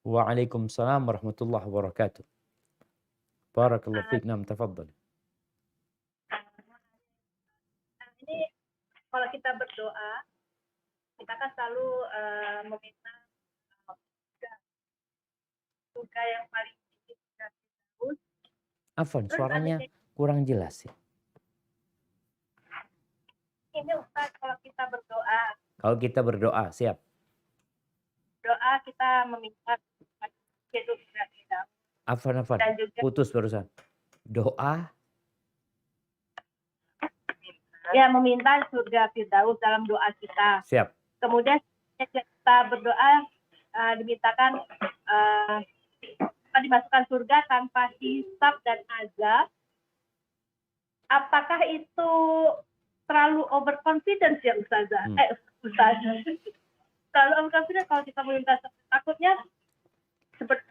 Waalaikumsalam warahmatullahi wabarakatuh. Barakallahu Ah, fiik. Naam, tafadhal. ini kalau kita berdoa, kita kan selalu meminta surga, surga yang paling tinggi, surga Firdaus. Afwan, Terus ada suaranya kurang jelas ya. ini Ustaz, kalau kita berdoa, Kalau kita berdoa, siap. doa kita meminta yaitu surga Firdaus Afwan, dan juga putus barusan. Doa, ya meminta surga Firdaus dalam doa kita. siap. Kemudian kita berdoa dimintakan dimasukkan surga tanpa hisab dan azab. Apakah itu terlalu overconfidence ya Ustazah? Ustazah. Terlalu overconfidence kalau kita meminta, takutnya seperti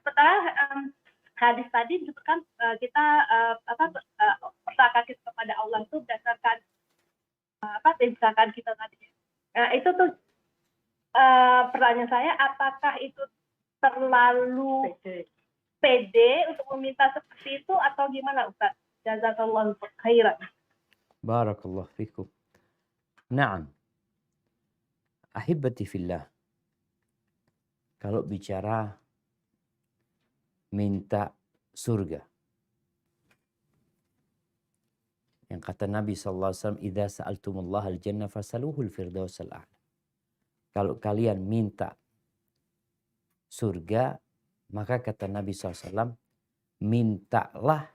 hadis tadi disebutkan kita usahakan kita kepada Allah itu berdasarkan tindakan kita tadi. Itu tuh pertanyaan saya, apakah itu terlalu pede untuk meminta seperti itu atau gimana Ustaz? Jazakallahu khairan. Barakallahu fikum. Naam. Ahibati fillah. Kalau bicara minta surga, yang kata Nabi SAW, idza sa'altumullaha al-jannah fasaluhul firdausal a'la. Kalau kalian minta surga, maka kata Nabi SAW, mintalah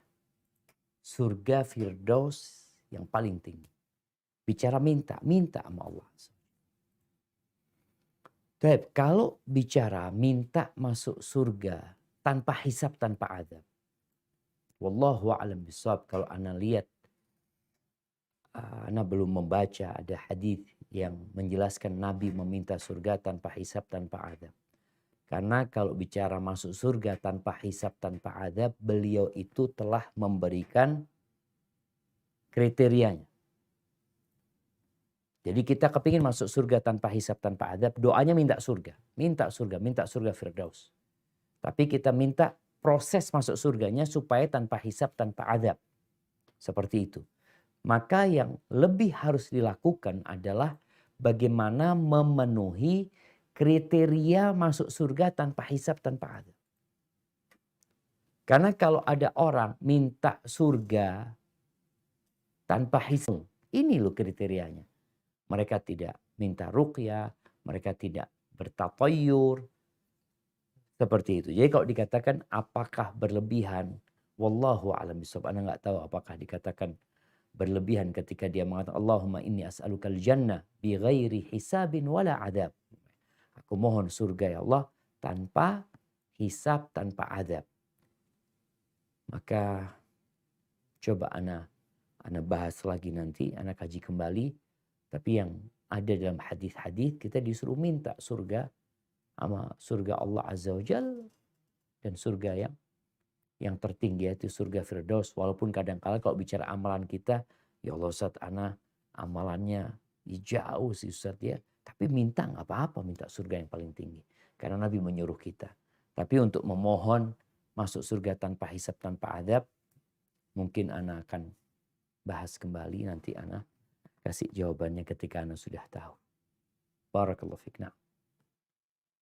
surga firdaus yang paling tinggi. Bicara minta sama Allah. Baik, kalau bicara minta masuk surga tanpa hisab, tanpa azab. Wallahu a'lam bishawab. Kalau ana lihat, ana belum membaca ada hadis yang menjelaskan Nabi meminta surga tanpa hisab, tanpa azab. Karena kalau bicara masuk surga tanpa hisab, tanpa azab, beliau itu telah memberikan kriterianya. Jadi kita kepingin masuk surga tanpa hisab, tanpa azab, doanya minta surga. Minta surga firdaus. Tapi kita minta proses masuk surganya supaya tanpa hisab, tanpa azab. Seperti itu. Maka yang lebih harus dilakukan adalah bagaimana memenuhi kriteria masuk surga tanpa hisab, tanpa azab. Karena kalau ada orang minta surga tanpa hisab, ini loh kriterianya. Mereka tidak minta ruqyah, mereka tidak bertatayur. Seperti itu. Jadi kalau dikatakan apakah berlebihan, wallahu a'lam bishawab. Anda nggak tahu apakah dikatakan berlebihan ketika dia mengatakan Allahumma inni as'alukal jannah bi ghairi hisabin wala adab. Aku mohon surga ya Allah tanpa hisab, tanpa adab. Maka coba ana bahas lagi nanti, ana kaji kembali. Tapi yang ada dalam hadis-hadis kita disuruh minta surga sama surga Allah Azza wa Jal dan surga yang tertinggi yaitu surga Firdaus. Walaupun kadang-kala kalau bicara amalan kita, ya Allah Ustaz, ana amalannya jauh sih Ustaz ya. Tapi minta nggak apa-apa, minta surga yang paling tinggi. Karena Nabi menyuruh kita. Tapi untuk memohon masuk surga tanpa hisab, tanpa adab, mungkin ana akan bahas kembali, nanti ana kasih jawabannya ketika ana sudah tahu. Barakallahu fiik.